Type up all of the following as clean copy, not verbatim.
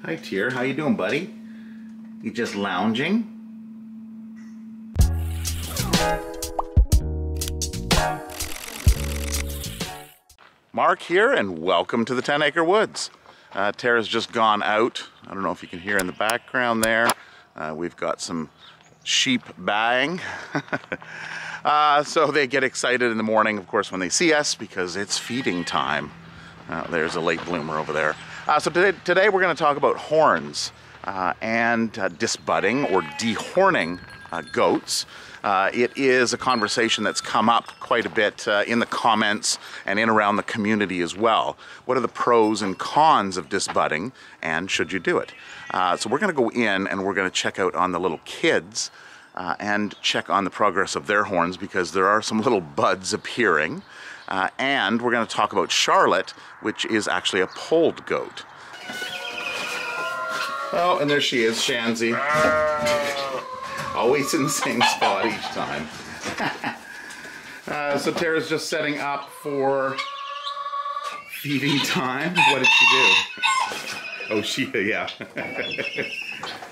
Hi, Tier. How you doing, buddy? You just lounging? Mark here, and welcome to the 10 Acre Woods. Tara's just gone out. I don't know if you can hear in the background there. We've got some sheep baying. So they get excited in the morning, of course, when they see us because it's feeding time. There's a late bloomer over there. So today we're going to talk about horns and disbudding or dehorning goats. It is a conversation that's come up quite a bit in the comments and in around the community as well. What are the pros and cons of disbudding, and should you do it? So we're going to go in and we're going to check out on the little kids and check on the progress of their horns, because there are some little buds appearing. And we're going to talk about Charlotte, which is actually a polled goat. Oh, and there she is, Shanzy. Always in the same spot each time. So Tara's just setting up for feeding time. What did she do? Oh, yeah.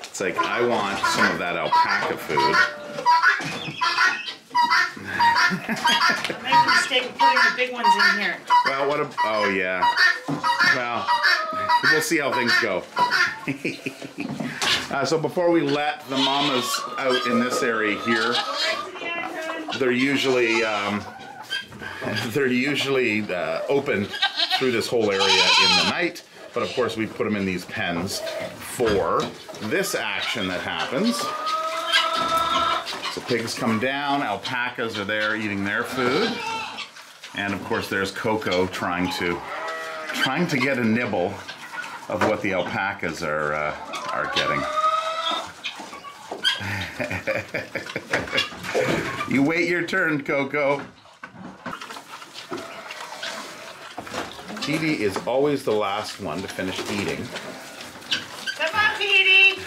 It's like, I want some of that alpaca food. I made the mistake of putting the big ones in here. Well, oh yeah. Well, we'll see how things go. So before we let the mamas out in this area here, they're usually open through this whole area in the night. But of course, we put them in these pens for this action that happens. So pigs come down, alpacas are there eating their food, and of course there's Coco trying to get a nibble of what the alpacas are getting. You wait your turn, Coco. Petey is always the last one to finish eating. Come on, Petey!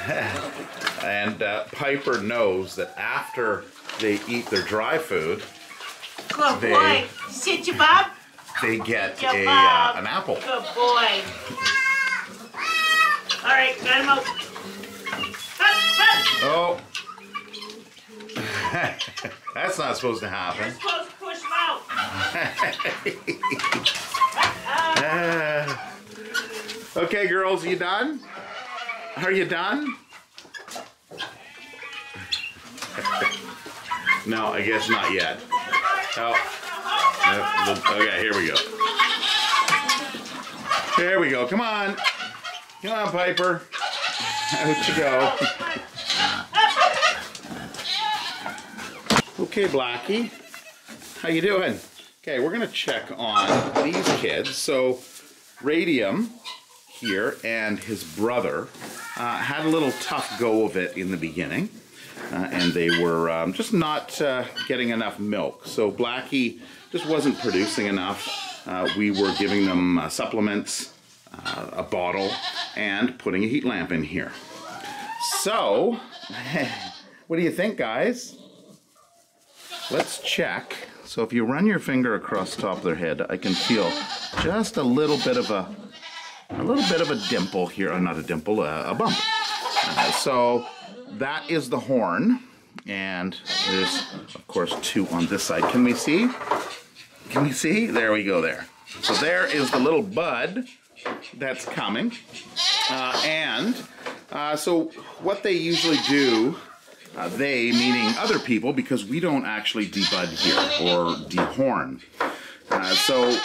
And Piper knows that after they eat their dry food, Good boy. Sit you, Bob. they get an apple. Good boy. All right, got him out. Oh. That's not supposed to happen. You're supposed to push him out. Okay, girls, you done? Are you done? No, I guess not yet. Oh. Okay, here we go. There we go. Come on. Come on, Piper. Out you go. Okay, Blackie. How you doing? Okay, we're going to check on these kids. So, Radium here and his brother had a little tough go of it in the beginning. And they were just not getting enough milk. So Blackie just wasn't producing enough. We were giving them supplements, a bottle, and putting a heat lamp in here. So, what do you think, guys? Let's check. So if you run your finger across the top of their head, I can feel just a little bit of a dimple here. Or not a dimple, a bump. So that is the horn, and there's, of course, two on this side. Can we see? Can we see? There we go there. So there is the little bud that's coming. So what they usually do, they meaning other people, because we don't actually debud here or dehorn. So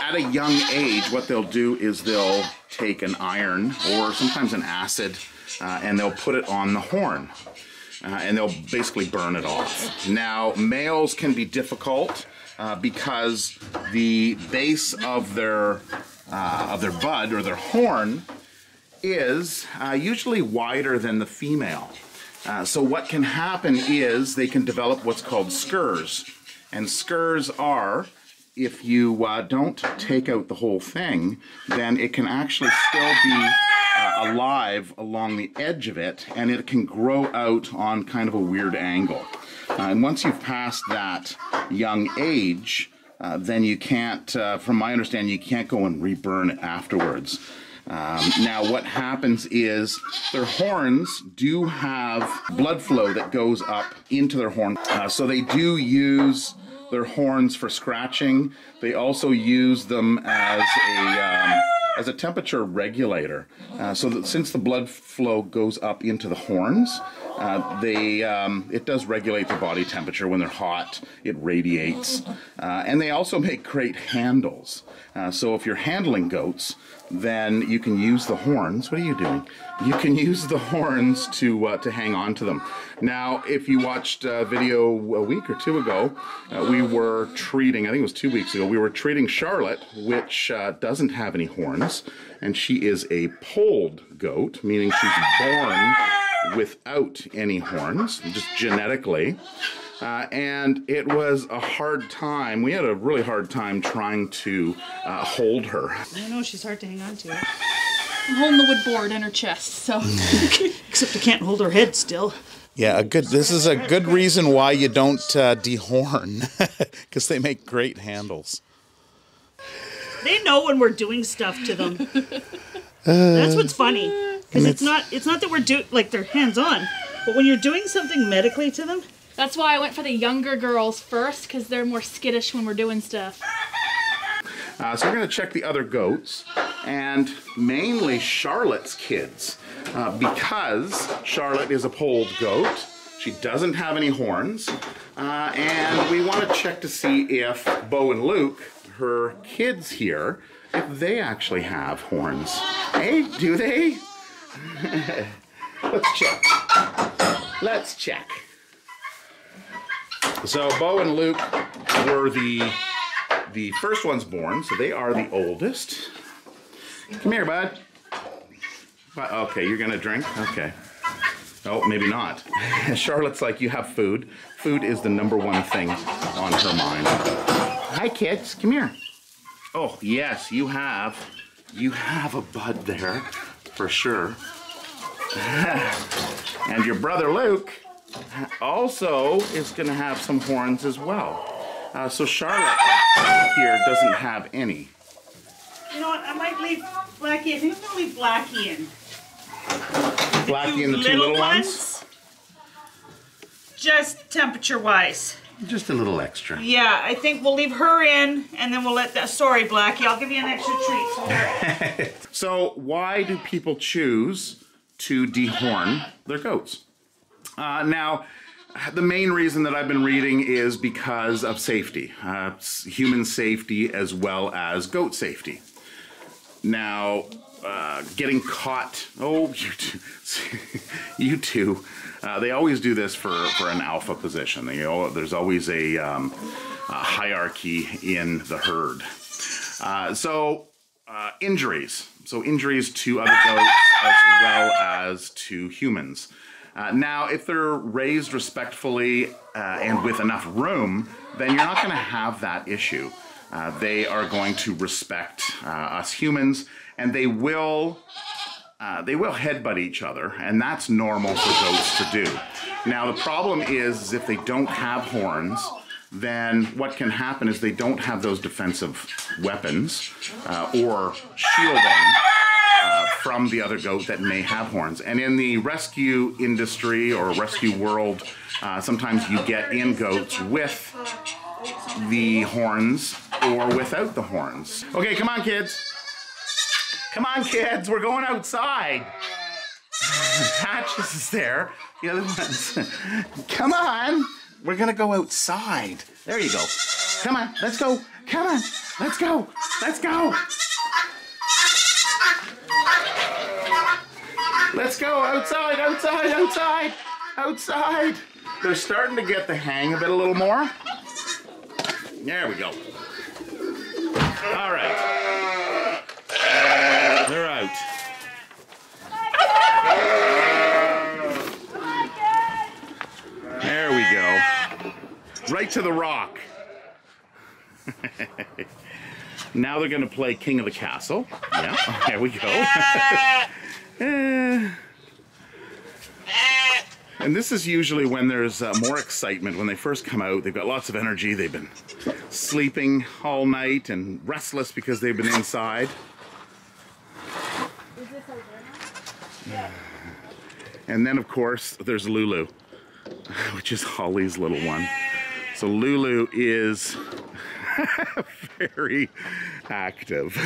at a young age, what they'll do is they'll take an iron or sometimes an acid, and they'll put it on the horn, and they'll basically burn it off. Now, males can be difficult because the base of their bud or their horn is usually wider than the female. So what can happen is they can develop what's called scurs, and scurs are, if you don't take out the whole thing, then it can actually still be alive along the edge of it, and it can grow out on kind of a weird angle. And once you've passed that young age, then you can't, from my understanding, you can't go and reburn it afterwards. Now what happens is their horns do have blood flow that goes up into their horn. So they do use their horns for scratching. They also use them as a temperature regulator. So that since the blood flow goes up into the horns, it does regulate the body temperature. When they're hot, it radiates. And they also make great handles. So if you're handling goats, then you can use the horns. What are you doing? You can use the horns to hang on to them. Now, if you watched a video a week or two ago, we were treating, I think it was 2 weeks ago, we were treating Charlotte, which doesn't have any horns, and she is a polled goat, meaning she's born without any horns, just genetically. And it was a hard time. We had a really hard time trying to hold her. I know, she's hard to hang on to. I'm holding the wood board in her chest, so. Except I can't hold her head still. Yeah, this is a good reason why you don't dehorn, because they make great handles. They know when we're doing stuff to them. That's what's funny, because it's not that we're like they're hands on, but when you're doing something medically to them. That's why I went for the younger girls first, because they're more skittish when we're doing stuff. So we're going to check the other goats, and mainly Charlotte's kids, because Charlotte is a polled goat. She doesn't have any horns, and we want to check to see if Bo and Luke, her kids here, if they actually have horns. Hey, do they? Let's check. Let's check. So Bo and Luke were the first ones born, so they are the oldest. Come here, bud. Okay, you're gonna drink? Okay. Oh, maybe not. Charlotte's like, you have food. Food is the #1 thing on her mind. Hi, kids. Come here. Oh, yes, you have a bud there, for sure. And your brother Luke also is going to have some horns as well. So Charlotte here doesn't have any. You know what? I might leave Blackie. I think I'm going to leave Blackie in. Blackie and the two little ones? Just temperature-wise. Just a little extra. Yeah, I think we'll leave her in, and then we'll let that. Sorry, Blackie. I'll give you an extra treat. So why do people choose to dehorn their goats? Now, the main reason that I've been reading is because of safety, human safety as well as goat safety. Now, getting caught, oh, you two, they always do this for an alpha position. There's always a hierarchy in the herd. Injuries. So injuries to other goats as well as to humans. Now, if they're raised respectfully and with enough room, then you're not going to have that issue. They are going to respect us humans, and they will headbutt each other, and that's normal for goats to do. Now, the problem is if they don't have horns, then what can happen is they don't have those defensive weapons or shielding from the other goat that may have horns. And in the rescue industry or rescue world, sometimes you get in goats with the horns or without the horns. Okay, come on, kids. Come on, kids, we're going outside. Patches is there. The other ones. Come on. We're gonna go outside. There you go. Come on, let's go. Come on, let's go. Let's go. Let's go outside, outside, outside, outside. They're starting to get the hang of it a little more. There we go. All right. They're out. There we go. Right to the rock. Now they're going to play King of the Castle. Yeah, there we go. And this is usually when there's more excitement. When they first come out, they've got lots of energy. They've been sleeping all night and restless because they've been inside. And then, of course, there's Lulu, which is Holly's little one. So Lulu is very active.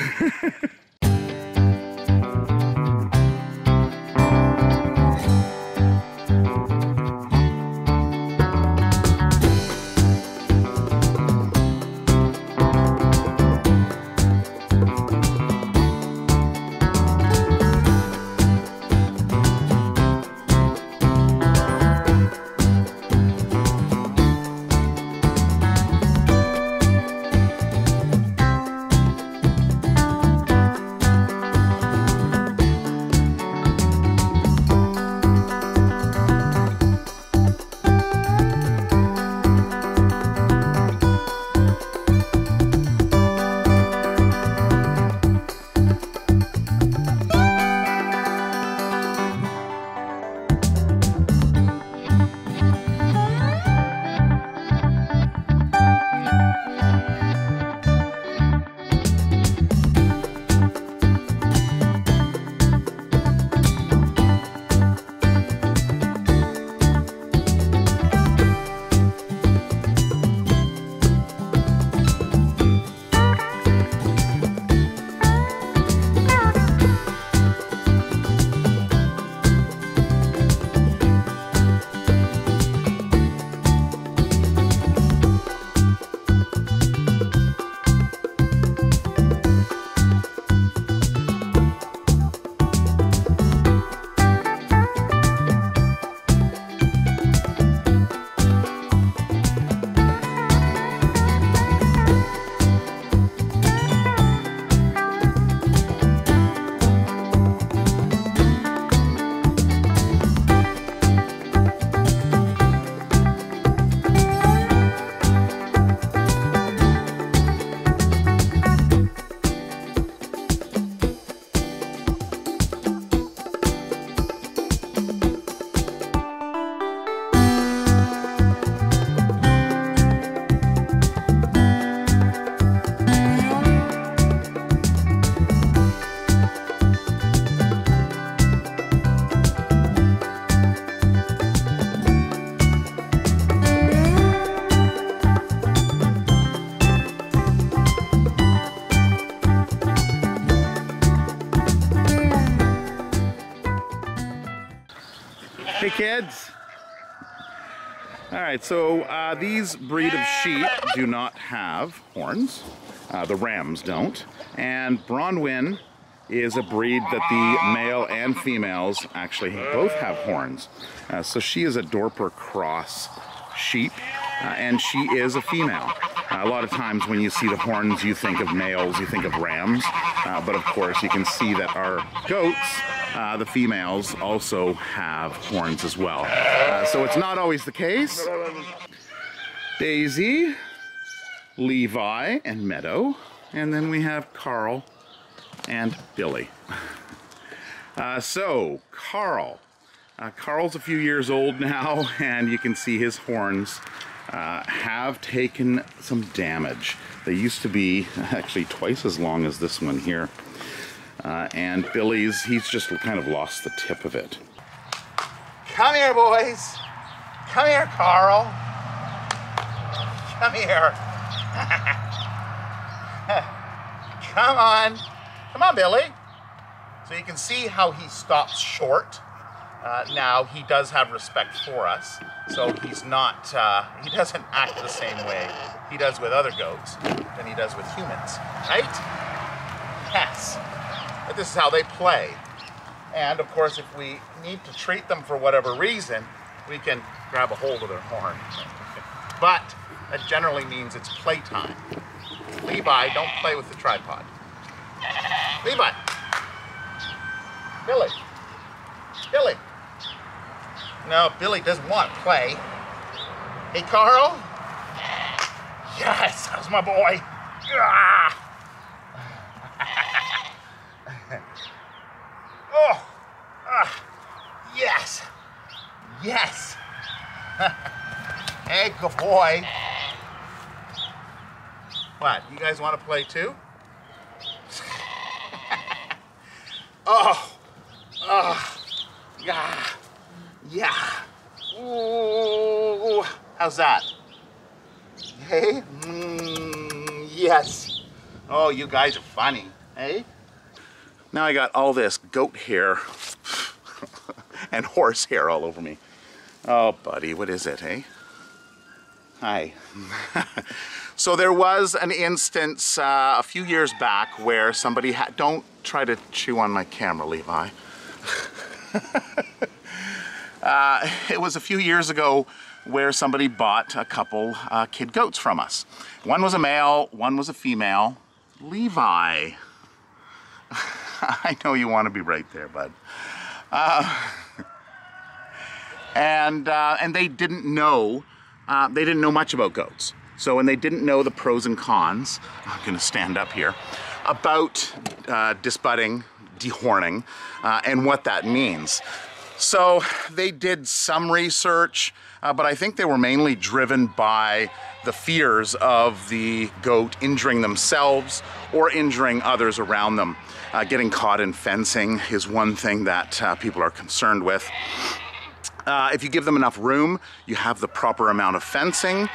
Hey kids! Alright, so these breed of sheep do not have horns. The rams don't. And Bronwyn is a breed that the male and females actually both have horns. So she is a Dorper cross sheep, and she is a female. A lot of times when you see the horns, you think of males, you think of rams, but of course you can see that our goats, the females, also have horns as well. So it's not always the case. Daisy, Levi, and Meadow, and then we have Carl and Billy. So, Carl. Carl's a few years old now, and you can see his horns have taken some damage. They used to be actually twice as long as this one here. And Billy's, he's just kind of lost the tip of it. Come here, boys. Come here, Carl. Come here. Come on. Come on, Billy. So you can see how he stops short. Now he does have respect for us, so he's not, he doesn't act the same way he does with other goats than he does with humans, right? Yes. But this is how they play. And of course, if we need to treat them for whatever reason, we can grab a hold of their horn. But that generally means it's playtime. Levi, don't play with the tripod. Levi. Billy. Billy. No, Billy doesn't want to play. Hey, Carl. Yes, that's my boy. Oh, yes. Yes. Hey, good boy. What, you guys want to play too? Yeah. Yeah. Ooh. How's that? Hey? Yes. Oh, you guys are funny. Hey? Now I got all this goat hair and horse hair all over me. Oh, buddy, what is it, hey? Hi. So there was an instance a few years back where somebody had... Don't try to chew on my camera, Levi. It was a few years ago where somebody bought a couple kid goats from us. One was a male, one was a female. Levi. I know you want to be right there, bud. And they didn't know much about goats. So when they didn't know the pros and cons, I'm going to stand up here, about disbudding, dehorning, and what that means. So they did some research, but I think they were mainly driven by the fears of the goat injuring themselves or injuring others around them. Getting caught in fencing is one thing that people are concerned with. If you give them enough room, you have the proper amount of fencing,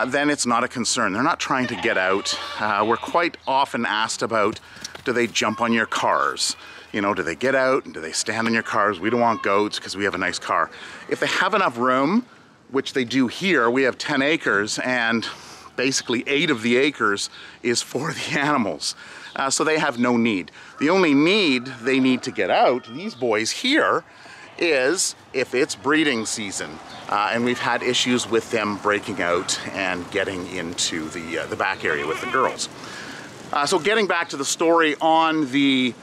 then it's not a concern. They're not trying to get out. We're quite often asked about, do they jump on your cars? You know, do they get out and do they stand on your cars? We don't want goats because we have a nice car. If they have enough room, which they do here, we have 10 acres and basically 8 of the acres is for the animals. So they have no need. The only need they need to get out, these boys here, is if it's breeding season. And we've had issues with them breaking out and getting into the back area with the girls. So getting back to the story on the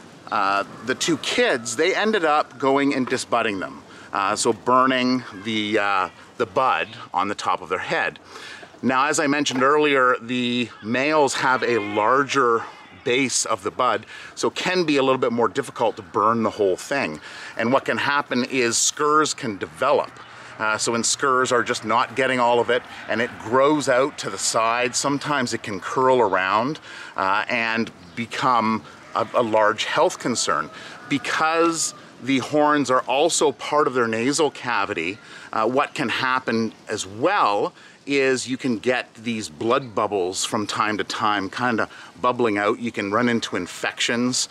2 kids, they ended up going and disbudding them. So burning the bud on the top of their head. Now, as I mentioned earlier, the males have a larger base of the bud, so can be a little bit more difficult to burn the whole thing. And what can happen is scurs can develop. So when scurs are just not getting all of it and it grows out to the side, sometimes it can curl around and become a large health concern. Because the horns are also part of their nasal cavity, what can happen as well is you can get these blood bubbles from time to time kind of bubbling out. You can run into infections,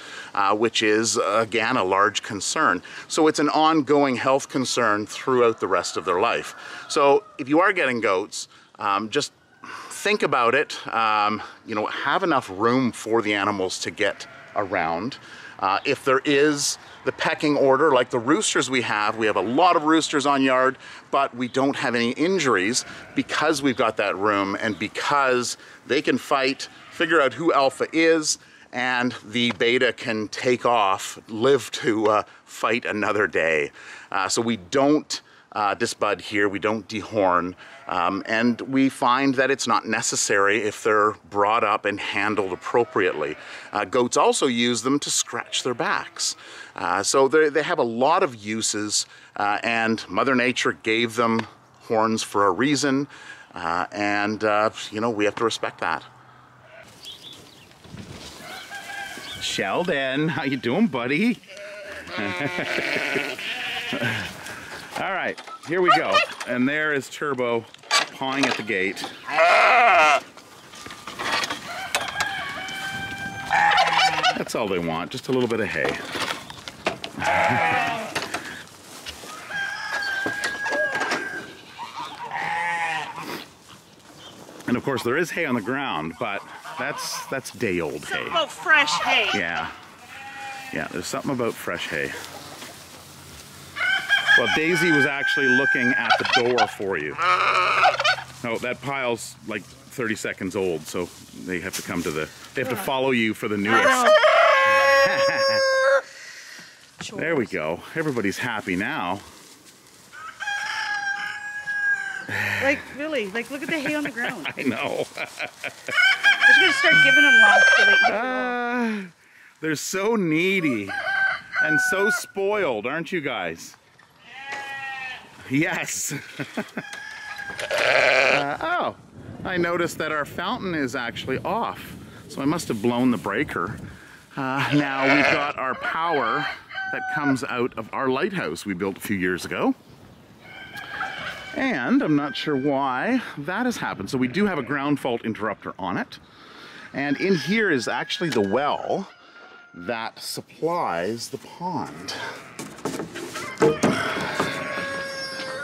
which is, again, a large concern. So it's an ongoing health concern throughout the rest of their life. So if you are getting goats, just think about it. You know, have enough room for the animals to get around. If there is the pecking order, like the roosters we have a lot of roosters on yard, but we don't have any injuries because we've got that room and because they can fight, figure out who alpha is, and the beta can take off, live to fight another day. So we don't disbud here, we don't dehorn, and we find that it's not necessary if they're brought up and handled appropriately. Goats also use them to scratch their backs. So they have a lot of uses, and Mother Nature gave them horns for a reason, and you know, we have to respect that. Sheldon, how you doing, buddy? All right, here we go. And there is Turbo pawing at the gate. That's all they want, just a little bit of hay. And of course there is hay on the ground, but that's day-old hay. Something about fresh hay. Yeah. Yeah, there's something about fresh hay. Well, Daisy was actually looking at the door for you. Oh, that pile's like 30 seconds old, so they have to come to they have to follow you for the newest. There we go. Everybody's happy now. Like, really, like, look at the hay on the ground. I know. I'm just gonna start giving them lots so they they're so needy and so spoiled, aren't you guys? Yes. Oh, I noticed that our fountain is actually off, so I must have blown the breaker. Now we've got our power that comes out of our lighthouse we built a few years ago. And I'm not sure why that has happened. So we do have a ground fault interrupter on it. And in here is actually the well that supplies the pond.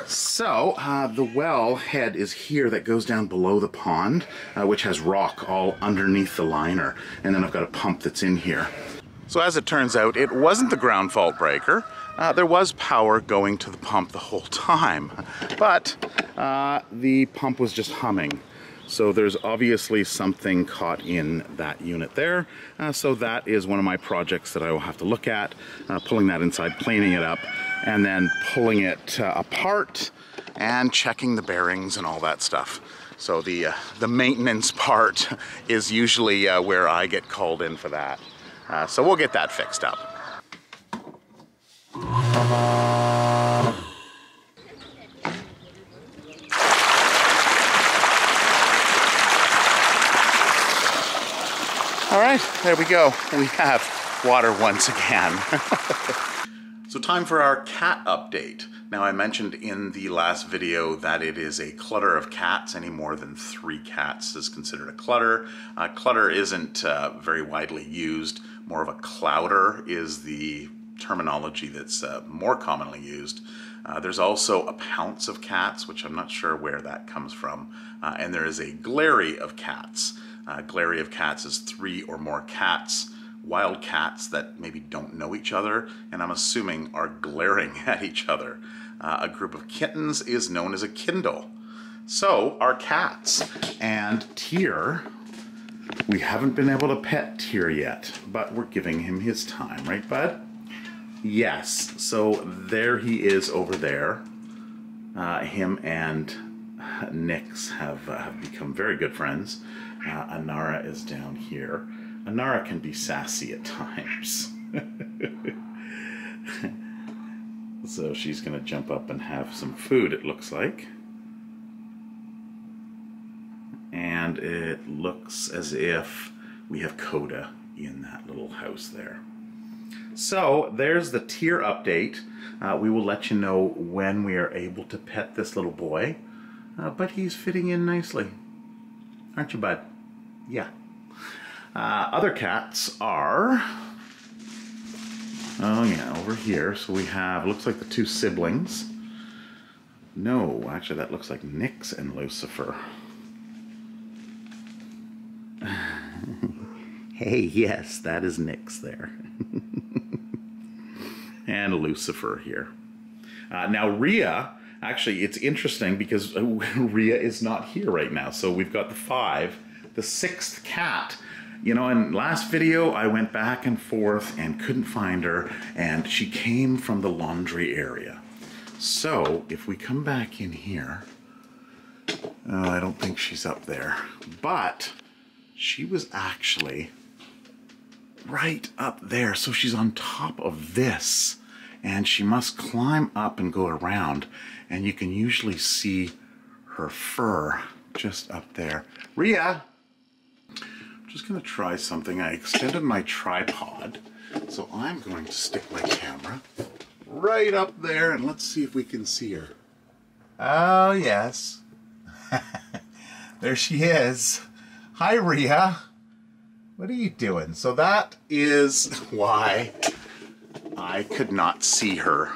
So the well head is here that goes down below the pond, which has rock all underneath the liner. And then I've got a pump that's in here. So as it turns out, it wasn't the ground fault breaker. There was power going to the pump the whole time, but the pump was just humming. So there's obviously something caught in that unit there. So that is one of my projects that I will have to look at, pulling that inside, planing it up, and then pulling it apart and checking the bearings and all that stuff. So the maintenance part is usually where I get called in for that. So we'll get that fixed up. All right, there we go. We have water once again. So time for our cat update. Now I mentioned in the last video that it is a clutter of cats. Any more than 3 cats is considered a clutter. Clutter isn't very widely used. More of a clouder is the terminology that's more commonly used. There's also a pounce of cats, which I'm not sure where that comes from. And there is a glary of cats. Glary of cats is 3 or more cats, wild cats that maybe don't know each other, and I'm assuming are glaring at each other. A group of kittens is known as a kindle. So are cats. And Tyr, we haven't been able to pet Tyr yet, but we're giving him his time, right, bud? Yes. So there he is over there. Him and Nix have become very good friends. Anara is down here. Anara can be sassy at times. So she's going to jump up and have some food, it looks like. And it looks as if we have Coda in that little house there. So there's the Tyr update. We will let you know when we are able to pet this little boy. But he's fitting in nicely. Aren't you, bud? Yeah. Other cats are... oh yeah, over here. So we have, looks like the 2 siblings. No, actually that looks like Nix and Lucifer. Hey, yes, that is Nix there. And Lucifer here. Now Rhea, actually it's interesting because Rhea is not here right now. So we've got the 5. The 6th cat. You know, in last video I went back and forth and couldn't find her, and she came from the laundry area. So if we come back in here, oh, I don't think she's up there, but she was actually right up there. So she's on top of this, and she must climb up and go around, and you can usually see her fur just up there. Rhea! Just going to try something. I extended my tripod, so I'm going to stick my camera right up there, and let's see if we can see her. Oh, yes. There she is. Hi, Rhea. What are you doing? So that is why I could not see her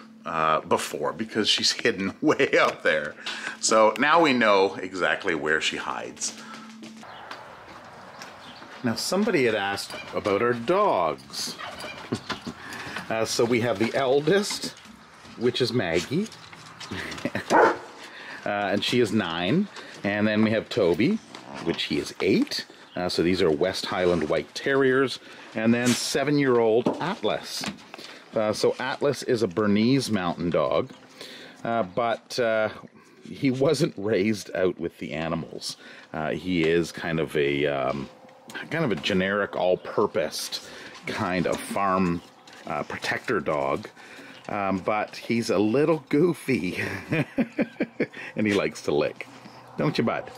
before, because she's hidden way up there. So now we know exactly where she hides. Now somebody had asked about our dogs. So we have the eldest, which is Maggie, and she is 9. And then we have Toby, which he is 8. So these are West Highland White Terriers. And then 7-year-old Atlas. So Atlas is a Bernese Mountain Dog, but he wasn't raised out with the animals. He is kind of a generic, all-purpose kind of farm protector dog, but he's a little goofy, and he likes to lick, don't you, bud?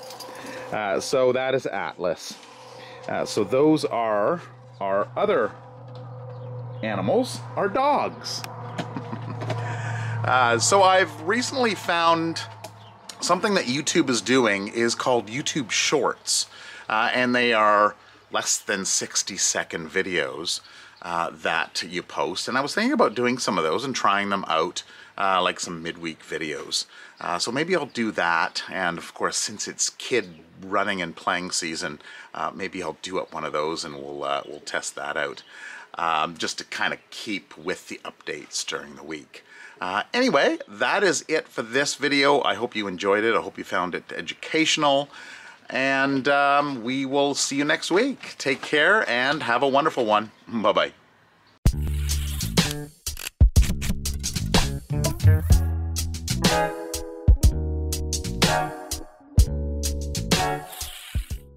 So that is Atlas. So those are our other animals are dogs. So I've recently found something that YouTube is doing is called YouTube Shorts. And they are less than 60-second videos that you post. And I was thinking about doing some of those and trying them out, like some midweek videos. So maybe I'll do that. And of course, since it's kid running and playing season, maybe I'll do up one of those and we'll test that out. Just to kind of keep with the updates during the week. Anyway, that is it for this video. I hope you enjoyed it. I hope you found it educational. And we will see you next week. Take care and have a wonderful one. Bye-bye.